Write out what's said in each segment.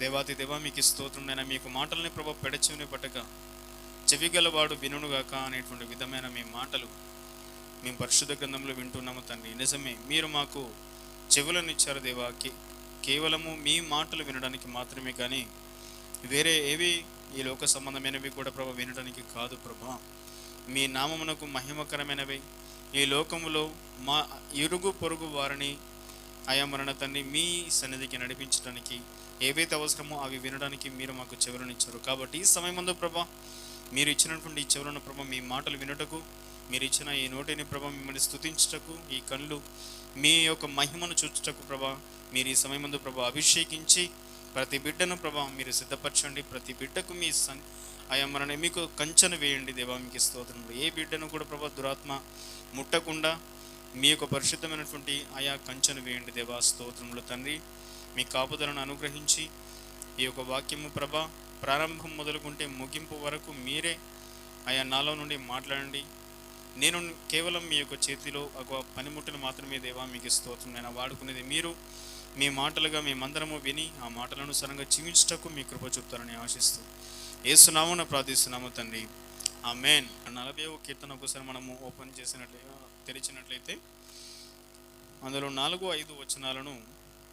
దేవాతి దేవా మీకు స్తోత్రం నైనా, మీకు మాటల్ని ప్రభా పెడచెవిని పట్టక చెవిగలవాడు వినుగాక అనేటువంటి విధమైన మీ మాటలు మేము పరిశుద్ధ గ్రంథంలో వింటున్నాము తండ్రి. నిజమే, మీరు మాకు చెవులను ఇచ్చారు దేవా, కేవలము మీ మాటలు వినడానికి మాత్రమే, కానీ వేరే ఏవి ఈ లోక సంబంధమైనవి కూడా ప్రభా వినడానికి కాదు ప్రభా. మీ నామమునకు మహిమకరమైనవి ఈ లోకములో మా ఇరుగు పొరుగు వారిని ఆయా మరణ తండ్రి మీ సన్నిధికి నడిపించడానికి ఏవైతే అవసరమో అవి వినడానికి మీరు మాకు చెవులను ఇచ్చారు. కాబట్టి ఈ సమయమందు ప్రభా మీరు ఇచ్చినటువంటి ఈ చెవులను ప్రభా మీ మాటలు వినుటకు, మీరు ఇచ్చిన ఈ నోటిని ప్రభా మిమ్మల్ని స్తుతించుటకు, ఈ కళ్ళు మీ యొక్క మహిమను చూచుటకు ప్రభా మీరు ఈ సమయమందు ప్రభా అభిషేకించి ప్రతి బిడ్డను ప్రభా మీరు సిద్ధపరచండి. ప్రతి బిడ్డకు మీ ఆయా మరణ మీకు కంచెను వేయండి దేవా, మీకు స్తోత్రములు. ఏ బిడ్డను కూడా ప్రభా దురాత్మ ముట్టకుండా మీ యొక్క పరిశుద్ధమైనటువంటి ఆయా కంచెను వేయండి దేవా, స్తోత్రములు తండ్రి. మీ కాపుదలను అనుగ్రహించి ఈ యొక్క వాక్యము ప్రభా ప్రారంభం మొదలుకుంటే ముగింపు వరకు మీరే ఆయా నాలో నుండి మాట్లాడండి. నేను కేవలం మీ యొక్క చేతిలో ఒక పనిముట్టును మాత్రమే దేవా, మీకు స్తోత్రం. నేను వాడుకునేది మీరు మీ మాటలుగా మేమందరము విని ఆ మాటలను సరంగా జీవించటకు మీ కృప చూపుతారని ఆశిస్తూ యేసునామమున ప్రార్థిస్తున్నాము తండ్రి, ఆమేన్. 40వ కీర్తన ఒకసారి మనము ఓపెన్ చేసినట్లయితే, తెరిచినట్లయితే అందులో 4-5 వచనాలను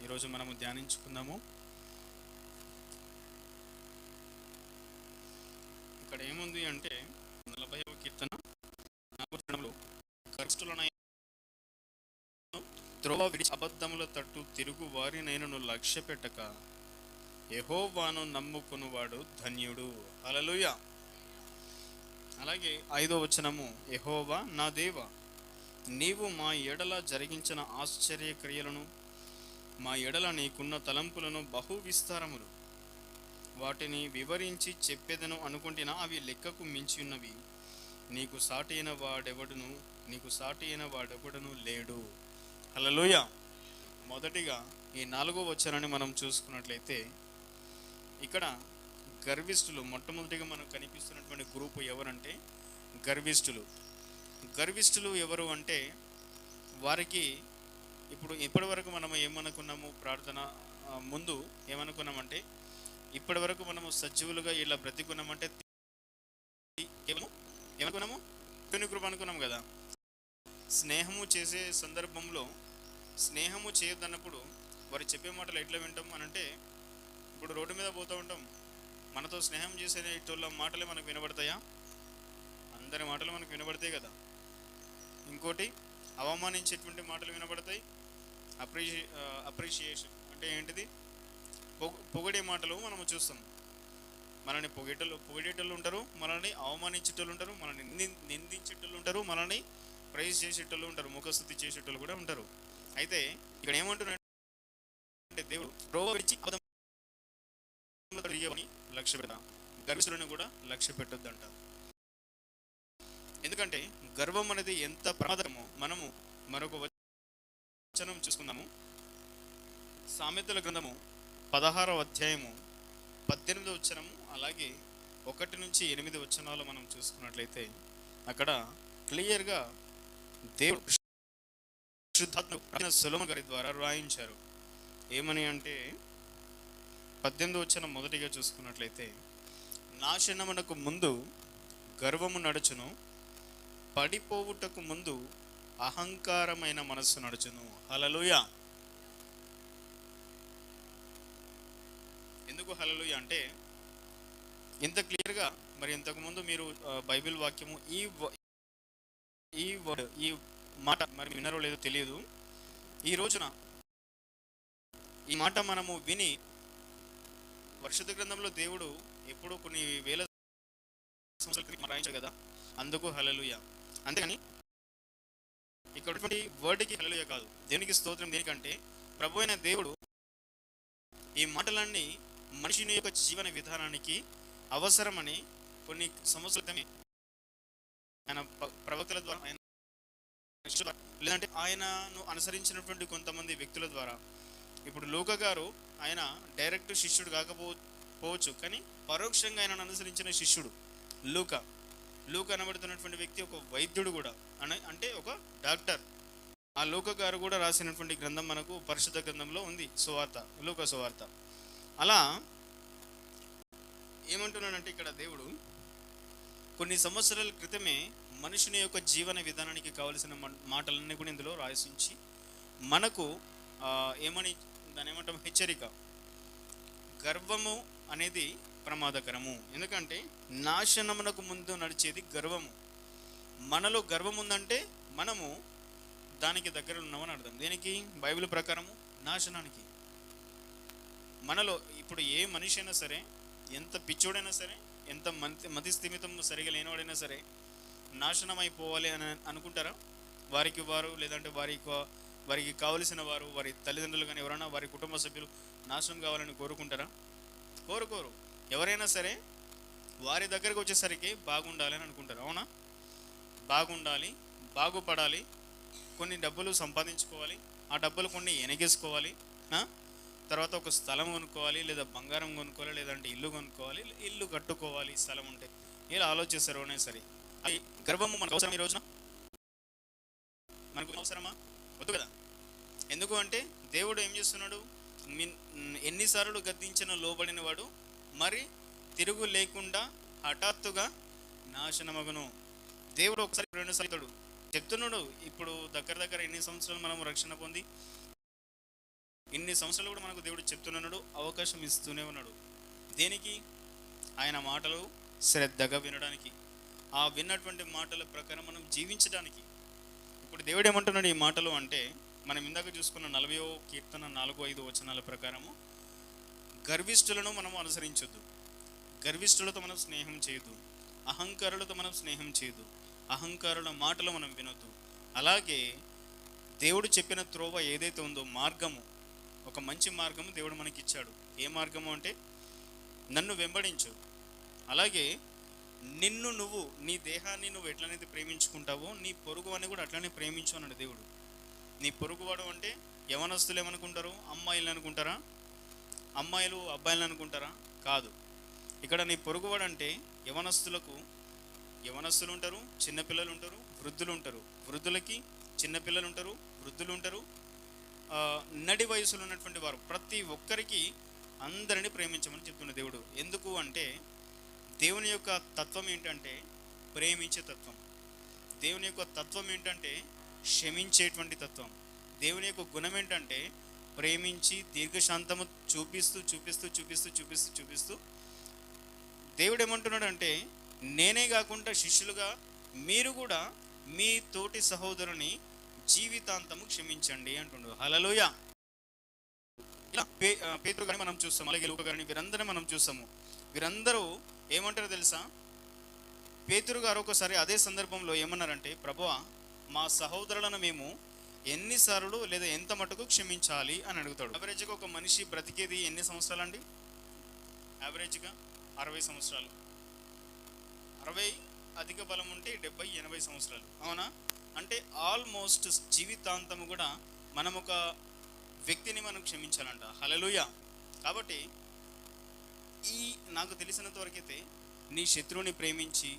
ఈరోజు మనము ధ్యానించుకుందాము. ఇక్కడ ఏముంది అంటే 40వ కీర్తన 4వ కష్టలనై త్రోవ విడిచి అబద్ధముల తట్టు తిరుగు వారినైనను లక్ష్య పెట్టక యెహోవాను నమ్ముకునివాడు ధన్యుడు. హల్లెలూయా. అలాగే 5వ వచనము, యెహోవా నా దేవా, నీవు మా ఎడల జరిగించిన ఆశ్చర్య క్రియలను, మా ఎడల నీకున్న తలంపులను బహు విస్తారములు, వాటిని వివరించి చెప్పేదను అనుకుంటున్నా అవి లెక్కకు మించి ఉన్నవి. నీకు సాటి అయిన వాడెవడును లేడు. హల్లెలూయా. మొదటిగా ఈ 4వ వచనాన్ని మనం చూసుకున్నట్లయితే ఇక్కడ గర్విష్ఠులు, మొట్టమొదటిగా మనకు కనిపిస్తున్నటువంటి గ్రూపు ఎవరంటే గర్విష్ఠులు ఎవరు అంటే వారికి ఇప్పటి వరకు మనం ఏమనుకున్నాము, ప్రార్థన ముందు ఏమనుకున్నామంటే ఇప్పటి వరకు మనము సజీవులుగా ఇలా బ్రతికున్నామంటే ఏమనుకున్నాము, దేవుని కృప అనుకున్నాం కదా. స్నేహము చేసే సందర్భంలో స్నేహము చేయొద్దన్నప్పుడు వారు చెప్పే మాటలు ఎట్లా వింటాం అనంటే, ఇప్పుడు రోడ్డు మీద పోతూ ఉంటాం, మనతో స్నేహం చేసే ఇటుల మాటలే మనకు వినబడతాయా? అందరి మాటలు మనకు వినబడతాయి కదా. ఇంకోటి అవమానించేటువంటి మాటలు వినబడతాయి. అప్రిషియేషన్ అంటే ఏంటిది? పొగిడే మాటలు మనము చూస్తాం. మనల్ని పొగిడేటోళ్ళు ఉంటారు, మనల్ని అవమానించేటోళ్ళు ఉంటారు, మనల్ని నిందించేటోళ్ళు ఉంటారు, మనల్ని ప్రైజ్ చేసేటోళ్ళు ఉంటారు, ముఖస్థుతి చేసేటోళ్ళు కూడా ఉంటారు. అయితే ఇక్కడ ఏమంటున్నాడంటే దేవుడు త్రోవ విడిచి లక్ష్య పెడతాం, గర్విష్ఠులను కూడా లక్ష్య పెట్టొద్దంట. ఎందుకంటే గర్వం అనేది ఎంత ప్రమాదమో మనము మరొక వచనం చూసుకుందాము. సామెతల గ్రంథము 16వ అధ్యాయము 18వ వచనము, అలాగే 1-8 వచనాలు మనం చూసుకున్నట్లయితే అక్కడ క్లియర్గా దేవుడు సొలొమోను గారి ద్వారా రాయించారు. ఏమని అంటే 18వ వచనం మొదటిగా చూసుకున్నట్లయితే, నాశనమునకు ముందు గర్వము నడుచును, పడిపోవుటకు ముందు అహంకారమైన మనస్సు నడుచును. హల్లెలూయా. ఎందుకు హల్లెలూయా అంటే ఇంత క్లియర్గా, మరి ఇంతకుముందు మీరు బైబిల్ వాక్యము ఈ మాట మరి విన్నారో లేదో తెలియదు. ఈ రోజున ఈ మాట మనము విని, పరిశుద్ధ గ్రంథంలో దేవుడు ఎప్పుడో కొన్ని వేల సంవత్సరాల క్రితం రాయించాడు కదా, అందుకు హల్లెలూయా. అంతేగాని ఇక్కడ వర్డ్కి హల్లెలూయా కాదు. దేవునికి స్తోత్రం. దేనికంటే ప్రభు అయిన దేవుడు ఈ మాటలన్నీ మనిషిని యొక్క జీవన విధానానికి అవసరమని కొన్ని సంవత్సరాల క్రితమే ఆయన ప్రవక్తల ద్వారా, లేదంటే ఆయనను అనుసరించినటువంటి కొంతమంది వ్యక్తుల ద్వారా, ఇప్పుడు లూకా గారు ఆయన డైరెక్ట్ శిష్యుడు కాకపోవచ్చు, కానీ పరోక్షంగా ఆయనను అనుసరించిన శిష్యుడు లూకా అనబడుతున్నటువంటి వ్యక్తి ఒక వైద్యుడు కూడా, అంటే ఒక డాక్టర్. ఆ లూకా గారు కూడా రాసినటువంటి గ్రంథం మనకు పరిశుద్ధ గ్రంథంలో ఉంది, లూకా సువార్త. అలా ఏమంటున్నాడంటే ఇక్కడ దేవుడు కొన్ని సంవత్సరాల క్రితమే మనుషుని యొక్క జీవన విధానానికి కావలసిన మాటలన్నీ కూడా ఇందులో రాసించి మనకు ఏమని దాని ఏమంటాం, హెచ్చరిక. గర్వము అనేది ప్రమాదకరము, ఎందుకంటే నాశనమునకు ముందు నడిచేది గర్వము. మనలో గర్వం ఉందంటే మనము దానికి దగ్గర ఉన్నామని అర్థం. దేనికి? బైబిల్ ప్రకారము నాశనానికి. మనలో ఇప్పుడు ఏ మనిషి అయినా సరే, ఎంత పిచ్చోడైనా సరే, ఎంత మతి స్థిమితం సరిగా లేనివాడైనా సరే నాశనం అయిపోవాలి అని అనుకుంటారా? వారికి వారు, లేదంటే వారికి కావలసిన వారు, వారి తల్లిదండ్రులు కానీ ఎవరైనా వారి కుటుంబ సభ్యులు నాశనం కావాలని కోరుకుంటారా? కోరుకోరు. ఎవరైనా సరే వారి దగ్గరకు వచ్చేసరికి బాగుండాలి అని అనుకుంటారు. అవునా? బాగుండాలి, బాగుపడాలి, కొన్ని డబ్బులు సంపాదించుకోవాలి, ఆ డబ్బులు కొన్ని ఎనగేసుకోవాలి, తర్వాత ఒక స్థలం కొనుక్కోవాలి, లేదా బంగారం కొనుక్కోవాలి, లేదంటే ఇల్లు కొనుక్కోవాలి, ఇల్లు కట్టుకోవాలి స్థలం ఉంటే. ఇలా ఆలోచిస్తారు అనే సరే. అది గర్వము మనకు అవసరం? ఈ రోజున మనకు అవసరమా? వద్దు కదా. ఎందుకు అంటే దేవుడు ఏం చేస్తున్నాడు? ఎన్నిసార్లు గద్దించిన లోబడిన వాడు మరి తిరుగు లేకుండా హఠాత్తుగా నాశనమగును. దేవుడు ఒకసారి రెండుసార్లు చెప్తున్నాడు. ఇప్పుడు దగ్గర ఎన్ని సంవత్సరాలు మనం రక్షణ పొంది, ఇన్ని సంవత్సరాలు కూడా మనకు దేవుడు చెప్తున్నాడు, అవకాశం ఇస్తూనే ఉన్నాడు. దేనికి? ఆయన మాటలు శ్రద్ధగా వినడానికి, ఆ విన్నటువంటి మాటల ప్రకారం మనం జీవించడానికి. ఇప్పుడు దేవుడు ఏమంటున్నాడు ఈ మాటలు అంటే, మనం ఇందాక చూసుకున్న 40వ కీర్తన 4-5 వచనాల ప్రకారము, గర్విష్ఠులను మనం అనుసరించొద్దు, గర్విష్ఠులతో మనం స్నేహం చేయొద్దు, అహంకారులతో మనం స్నేహం చేయొద్దు, అహంకారుల మాటలు మనం వినొద్దు. అలాగే దేవుడు చెప్పిన త్రోవ ఏదైతే ఉందో, మార్గము, ఒక మంచి మార్గము దేవుడు మనకి ఇచ్చాడు. ఏ మార్గము అంటే, నన్ను వెంబడించు, అలాగే నువ్వు నీ దేహాన్ని నువ్వు ఎట్లనైతే ప్రేమించుకుంటావో నీ పొరుగు అని కూడా అట్లనే ప్రేమించు అన్నాడు దేవుడు. నీ పొరుగువాడు అంటే యవనస్తులు ఏమనుకుంటారు? అమ్మాయిలు అనుకుంటారా? అమ్మాయిలు అబ్బాయిలు అనుకుంటారా? కాదు. ఇక్కడ నీ పొరుగువాడు అంటే యవనస్తులు ఉంటారు, చిన్నపిల్లలు ఉంటారు, వృద్ధులు ఉంటారు, వృద్ధులకి చిన్నపిల్లలు ఉంటారు, వృద్ధులు ఉంటారు, నడి వయసులో ఉన్నటువంటి వారు, ప్రతి ఒక్కరికి అందరినీ ప్రేమించమని చెప్తున్న దేవుడు. ఎందుకు అంటే దేవుని యొక్క తత్వం ఏంటంటే ప్రేమించే తత్వం. దేవుని యొక్క తత్వం ఏంటంటే క్షమించేటువంటి తత్వం. దేవుని యొక్క గుణం ఏంటంటే ప్రేమించి దీర్ఘశాంతము చూపిస్తూ దేవుడు ఏమంటున్నాడు అంటే, నేనే కాకుండా శిష్యులుగా మీరు కూడా మీ తోటి సహోదరుని జీవితాంతము క్షమించండి అంటున్నాడు. హల్లెలూయా. ఇలా పేతురు గారిని మనం చూస్తాము, అలాగే లూకా గారిని, వీరందరినీ మనం చూస్తాము. వీరందరూ ఏమంటారో తెలుసా? పేతురు గారు ఒకసారి అదే సందర్భంలో ఏమన్నారంటే, ప్రభువా, మా సహోదరులను మేము ఎన్నిసార్లు లేదా ఎంత మటుకు క్షమించాలి అని అడుగుతాడు. యావరేజ్గా ఒక మనిషి బ్రతికేది ఎన్ని సంవత్సరాలు అండి? యావరేజ్గా 60 సంవత్సరాలు. 60 అధిక బలం ఉంటే 70-80 సంవత్సరాలు. అవునా? అంటే ఆల్మోస్ట్ జీవితాంతము కూడా మనం ఒక వ్యక్తిని మనం క్షమించాలంట. హల్లెలూయా. కాబట్టి నాకు తెలిసినంత వరకైతే నీ శత్రువుని ప్రేమించి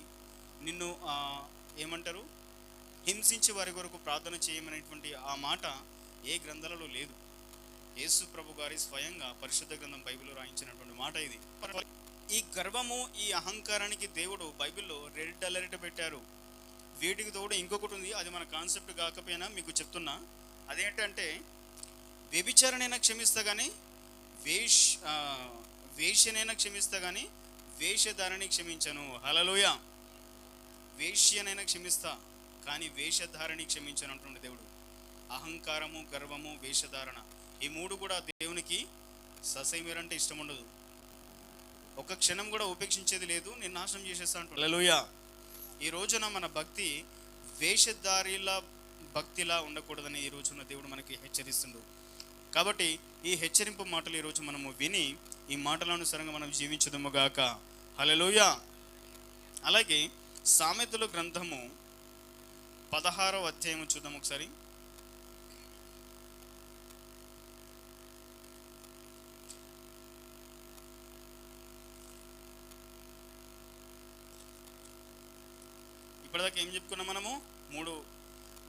నిన్ను ఏమంటారు, హింసించి వారి కొరకు ప్రార్థన చేయమనేటువంటి ఆ మాట ఏ గ్రంథాలలో లేదు. యేసు ప్రభు గారి స్వయంగా పరిశుద్ధ గ్రంథం బైబిల్లో రాయించినటువంటి మాట ఇది. ఈ గర్వము, ఈ అహంకారానికి దేవుడు బైబిల్లో రెడ్ అలర్ట్ పెట్టారు. వీటికి తోడు ఇంకొకటి ఉంది, అది మన కాన్సెప్ట్ కాకపోయినా మీకు చెప్తున్నా. అదేంటంటే, వ్యభిచారణైనా క్షమిస్తా కానీ వేశ్యనైనా క్షమిస్తా కానీ వేషధారణి క్షమించను. హల్లెలూయా. వేశ్యనైనా క్షమిస్తా కానీ వేషధారణి క్షమించను అంటుండే దేవుడు. అహంకారము, గర్వము, వేషధారణ, ఈ మూడు కూడా దేవునికి ససైమీరంటే ఇష్టం ఉండదు. ఒక క్షణం కూడా ఉపేక్షించేది లేదు, నేను నాశనం చేసేస్తా అంటు. హల్లెలూయా. ఈ రోజున మన భక్తి వేషధారిల భక్తిలా ఉండకూడదని ఈ రోజున దేవుడు మనకి హెచ్చరిస్తుండు. కాబట్టి ఈ హెచ్చరింపు మాటలు ఈరోజు మనము విని ఈ మాటలనుసారంగా మనం జీవించదుముగాక. హల్లెలూయా. అలాగే సామెతల గ్రంథము 16వ అధ్యాయం చూద్దాం ఒకసారి. ఇప్పటిదాకా ఏం చెప్పుకున్నాం? మనము 3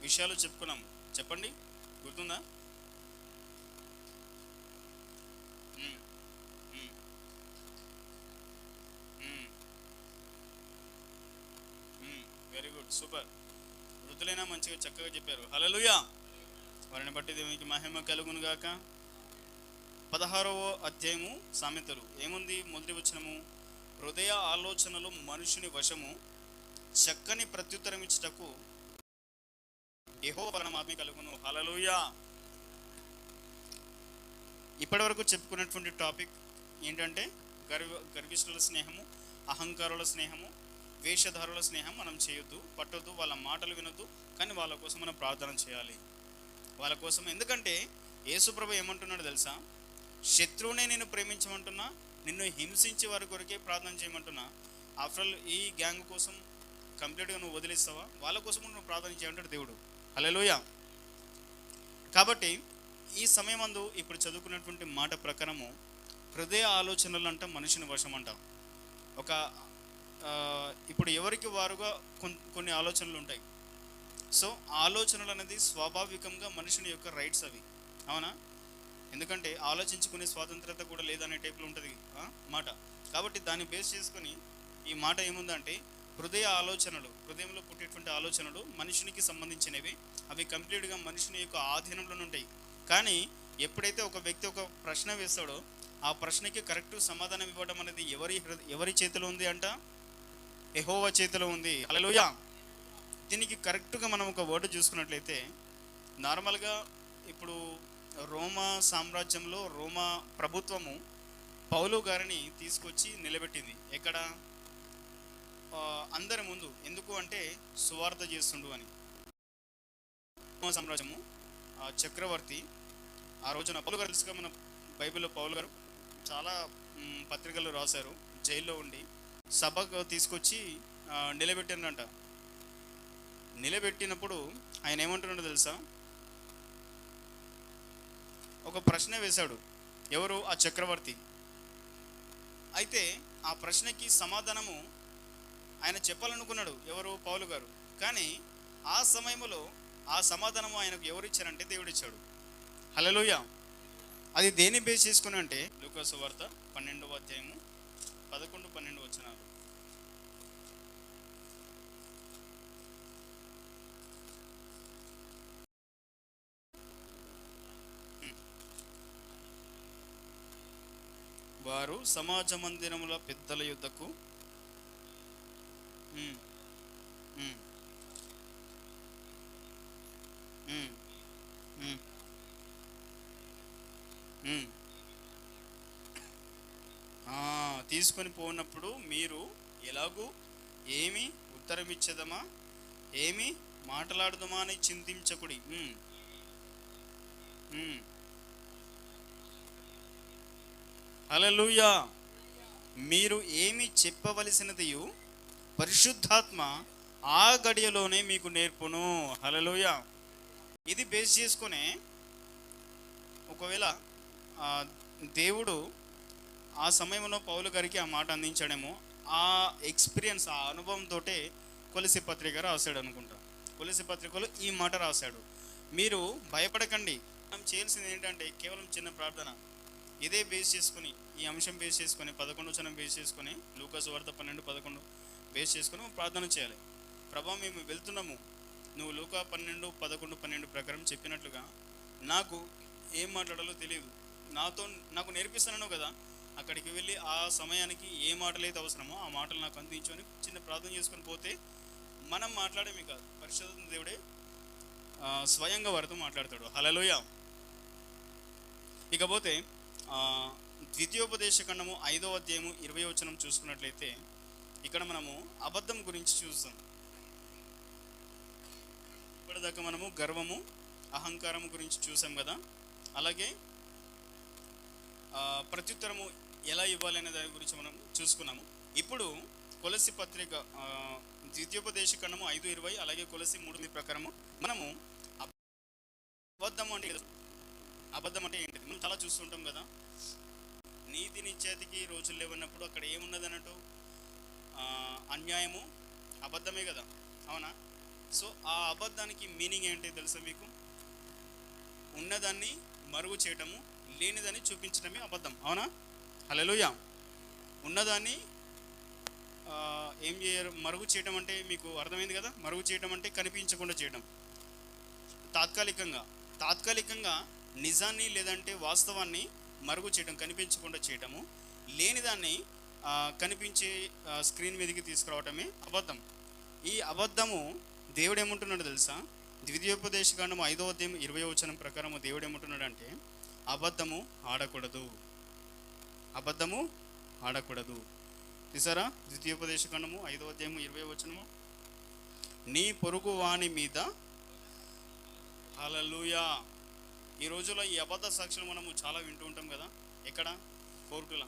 విషయాలు చెప్పుకున్నాం. చెప్పండి, గుర్తుందా? సూపర్. వృద్ధులైనా మంచిగా చక్కగా చెప్పారు. హల్లెలూయా. వారిని బట్టి దేవునికి మహిమ కలుగును గాక. 16వ అధ్యాయము సామెతలు ఏముంది? మొదటి వచనము, హృదయ ఆలోచనలు మనుషుని వశము, చక్కని ప్రత్యుత్తరం ఇచ్చుటకు యెహోవా పరమాత్మ కలుగును. హల్లెలూయా. ఇప్పటి వరకు చెప్పుకున్నటువంటి టాపిక్ ఏంటంటే గర్విష్ఠుల స్నేహము, అహంకారుల స్నేహము, వేషధారుల స్నేహం మనం చేయొద్దు, పట్టొద్దు, వాళ్ళ మాటలు వినొద్దు. కానీ వాళ్ళ కోసం మనం ప్రార్థన చేయాలి. వాళ్ళ కోసం, ఎందుకంటే యేసుప్రభు ఏమంటున్నాడు తెలుసా? శత్రువునే నేను ప్రేమించమంటున్నా, నిన్ను హింసించే వారి కొరకే ప్రార్థన చేయమంటున్నా. ఆఫ్టర్ ఆల్ ఈ గ్యాంగ్ కోసం కంప్లీట్గా నువ్వు వదిలేస్తావా? వాళ్ళ కోసం నువ్వు ప్రార్థన చేయమంటాడు దేవుడు. హల్లెలూయా. కాబట్టి ఈ సమయమందు ఇప్పుడు చదువుకున్నటువంటి మాట ప్రకారము హృదయ ఆలోచనలు అంట మనిషిని వశం అంట. ఒక ఇప్పుడు ఎవరికి వారుగా కొన్ని ఆలోచనలు ఉంటాయి. సో ఆలోచనలు అనేది స్వాభావికంగా మనుషుని యొక్క రైట్స్ అవి, అవునా? ఎందుకంటే ఆలోచించుకునే స్వాతంత్రత కూడా లేదనే టైప్లో ఉంటుంది మాట. కాబట్టి దాన్ని బేస్ చేసుకొని ఈ మాట ఏముందంటే, హృదయ ఆలోచనలు, హృదయంలో పుట్టేటువంటి ఆలోచనలు మనుషునికి సంబంధించినవి. అవి కంప్లీట్గా మనుషుని యొక్క ఆధీనంలో ఉంటాయి. కానీ ఎప్పుడైతే ఒక వ్యక్తి ఒక ప్రశ్న వేస్తాడో ఆ ప్రశ్నకి కరెక్ట్ సమాధానం ఇవ్వడం అనేది ఎవరి చేతిలో ఉంది అంట? యెహోవా చేతిలో ఉంది. హల్లెలూయా. దీనికి కరెక్ట్గా మనం ఒక వర్డ్ చూసుకున్నట్లయితే, నార్మల్గా ఇప్పుడు రోమా సామ్రాజ్యంలో రోమా ప్రభుత్వము పౌలు గారిని తీసుకొచ్చి నిలబెట్టింది. ఎక్కడ? అందరి ముందు. ఎందుకు అంటే సువార్త చేస్తుండు అని. రోమా సామ్రాజ్యము చక్రవర్తి ఆ రోజున పౌలు గారు తెలుసుగా, మన బైబిల్లో పౌలు గారు చాలా పత్రికలు రాశారు. జైల్లో ఉండి సభకు తీసుకొచ్చి నిలబెట్టినంట. నిలబెట్టినప్పుడు ఆయన ఏమంటున్నాడో తెలుసా? ఒక ప్రశ్న వేశాడు. ఎవరు? ఆ చక్రవర్తి. అయితే ఆ ప్రశ్నకి సమాధానము ఆయన చెప్పాలనుకున్నాడు. ఎవరు? పౌలు గారు. కానీ ఆ సమయంలో ఆ సమాధానము ఆయనకు ఎవరు ఇచ్చారంటే దేవుడు ఇచ్చాడు. హల్లెలూయా. అది దేని బేస్ చేసుకుని అంటే, లూకా సువార్త 12వ అధ్యాయము 11-12 వచనాలు. వారు సమాజ మందిరముల పెద్దల యుద్ధకు తీసుకొని పోయినప్పుడు మీరు ఎలాగూ ఏమి ఉత్తరం ఇచ్చేదమా, ఏమి మాట్లాడదామా అని చింతించకుడి. హల్లెలూయా. మీరు ఏమి చెప్పవలసినదియు పరిశుద్ధాత్మ ఆ గడియలోనే మీకు నేర్పును. హల్లెలూయా. ఇది బేస్ చేసుకునే ఒకవేళ దేవుడు ఆ సమయంలో పౌలు గారికి ఆ మాట అందించడేమో, ఆ ఎక్స్పీరియన్స్, ఆ అనుభవంతో కొలసి పత్రిక రాశాడు అనుకుంటా. కొలసి పత్రికలో ఈ మాట రాశాడు, మీరు భయపడకండి. మనం చేయాల్సింది ఏంటంటే కేవలం చిన్న ప్రార్థన. ఇదే బేస్ చేసుకుని, ఈ అంశం బేస్ చేసుకొని 11వ వచనం బేస్ చేసుకొని, లూకా సువార్త 12-11 బేస్ చేసుకొని ప్రార్థన చేయాలి. ప్రభా, మేము వెళ్తున్నాము, నువ్వు లూకా 12-11-12 ప్రకారం చెప్పినట్లుగా నాకు ఏం మాట్లాడాలో తెలియదు, నాకు నేర్పిస్తున్నాను కదా. అక్కడికి వెళ్ళి ఆ సమయానికి ఏ మాటలు అయితే అవసరమో ఆ మాటలు నాకు అందించు అని చిన్న ప్రార్థన చేసుకొని పోతే మనం మాట్లాడేమి కాదు, పరిశుద్ధ దేవుడే స్వయంగా వారితో మాట్లాడతాడు. హల్లెలూయా. ఇకపోతే ద్వితీయోపదేశకాండము 5వ అధ్యాయము 20వ వచనం చూసుకున్నట్లయితే, ఇక్కడ మనము అబద్ధం గురించి చూస్తాం. ఇప్పటిదాకా మనము గర్వము, అహంకారము గురించి చూసాం కదా. అలాగే ప్రత్యుత్తరము ఎలా ఇవ్వాలి అనే దాని గురించి మనం చూసుకున్నాము. ఇప్పుడు కొలసి పత్రిక ద్వితీయోపదేశకాండము 5:20 అలాగే కొలసి 3 ప్రకారము మనము అబద్ధం అంటే ఏంటిది మనం చాలా చూస్తుంటాం కదా. నీతి నిశ్చేతికి రోజులు లేవన్నప్పుడు అక్కడ ఏమున్నది అన్నట్టు? అన్యాయము, అబద్ధమే కదా, అవునా? సో ఆ అబద్ధానికి మీనింగ్ ఏంటి తెలుసా మీకు? ఉన్నదాన్ని మరుగు చేయటము, లేనిదాన్ని చూపించడమే అబద్ధం, అవునా? హల్లెలూయా. ఉన్నదాన్ని ఏం చేయరు, మరుగు చేయడం అంటే మీకు అర్థమైంది కదా. మరుగు చేయడం అంటే కనిపించకుండా చేయడం. తాత్కాలికంగా నిజాన్ని లేదంటే వాస్తవాన్ని మరుగు చేయడం, కనిపించకుండా చేయటము. లేనిదాన్ని కనిపించే స్క్రీన్ మీదకి తీసుకురావటమే అబద్ధం. ఈ అబద్ధము దేవుడు ఏమంటున్నాడు తెలుసా? ద్వితీయోపదేశకాండము 5వ అధ్యాయం 20వ వచనం ప్రకారము దేవుడు ఏమంటున్నాడు అంటే, అబద్ధము ఆడకూడదు, అబద్ధము ఆడకూడదు. చూసారా? ద్వితీయోపదేశకాండము 5వ అధ్యాయం 20వ వచనము, నీ పొరుగు వాని మీద. హల్లెలూయా. ఈ రోజుల్లో ఈ అబద్ధ సాక్షులు మనము చాలా వింటూ ఉంటాం కదా. ఎక్కడ? కోర్టుల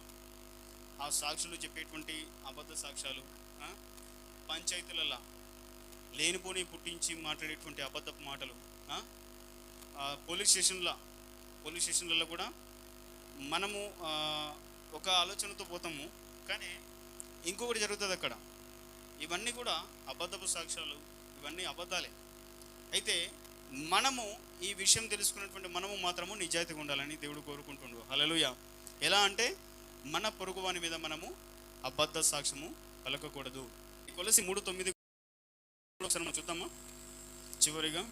ఆ సాక్షులు చెప్పేటువంటి అబద్ధ సాక్ష్యాలు, పంచాయతీలలో లేనిపోని పుట్టించి మాట్లాడేటువంటి అబద్ధపు మాటలు, పోలీస్ స్టేషన్లలో కూడా మనము ఒక ఆలోచనతో పోతాము, కానీ ఇంకొకటి జరుగుతుంది అక్కడ. ఇవన్నీ కూడా అబద్ధపు సాక్ష్యాలు, ఇవన్నీ అబద్ధాలే. అయితే మనము ఈ విషయం తెలుసుకున్నటువంటి మనము మాత్రము నిజాయితీగా ఉండాలని దేవుడు కోరుకుంటుండు. హల్లెలూయా. ఎలా అంటే, మన పొరుగువాని మీద మనము అబద్ధ సాక్ష్యము పలకకూడదు. కొలసి 3:9 ఒకసారి చూద్దామా? చివరిగా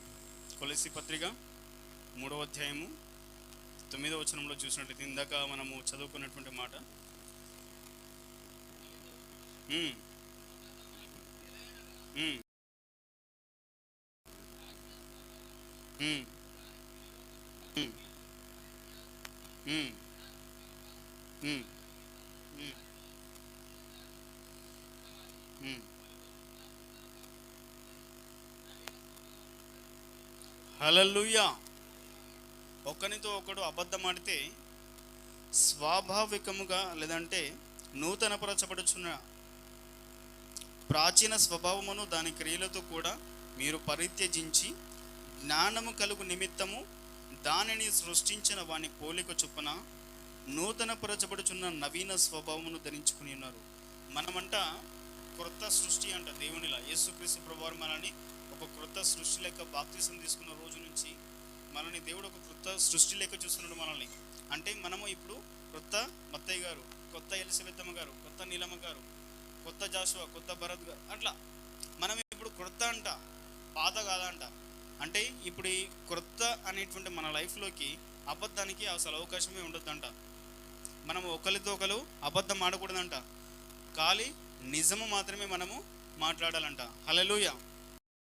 కొలసి పత్రిక 3వ అధ్యాయము 9వ వచనంలో చూసినట్లయితే, ఇందాక మనము చదువుకున్నటువంటి మాట, హల్లెలూయా. ఒకరితో ఒకడు అబద్ధం ఆడితే స్వాభావికముగా లేదంటే నూతనపరచబడుచున్న ప్రాచీన స్వభావమును దాని క్రియలతో కూడా మీరు పరిత్యజించి జ్ఞానము కలుగు నిమిత్తము దానిని సృష్టించిన వాని పోలిక చొప్పున నూతనపరచబడుచున్న నవీన స్వభావమును ధరించుకుని ఉన్నారు. మనమంట క్రొత్త సృష్టి అంట దేవునిలా. యేసుక్రీస్తు ప్రభువారు మనల్ని ఒక క్రొత్త సృష్టి లెక్క బాప్తిసం తీసుకున్న రోజు నుంచి మనల్ని దేవుడు ఒక క్రొత్త సృష్టి లెక్క చూస్తున్నాడు మనల్ని. అంటే మనము ఇప్పుడు కొత్త మత్తయ్య గారు, కొత్త ఎలిసబెత్తమ్మ గారు, కొత్త నీలమ్మ గారు, కొత్త జాషువా, కొత్త భరత్ గారు, అట్లా మనం ఇప్పుడు క్రొత్త అంట, పాత కాదంట. అంటే ఇప్పుడు ఈ క్రొత్త అనేటువంటి మన లైఫ్లోకి అబద్ధానికి అసలు అవకాశమే ఉండొద్దంట. మనము ఒకరితో ఒకరు అబద్ధం ఆడకూడదంట. ఖాళీ నిజము మాత్రమే మనము మాట్లాడాలంట. హల్లెలూయా.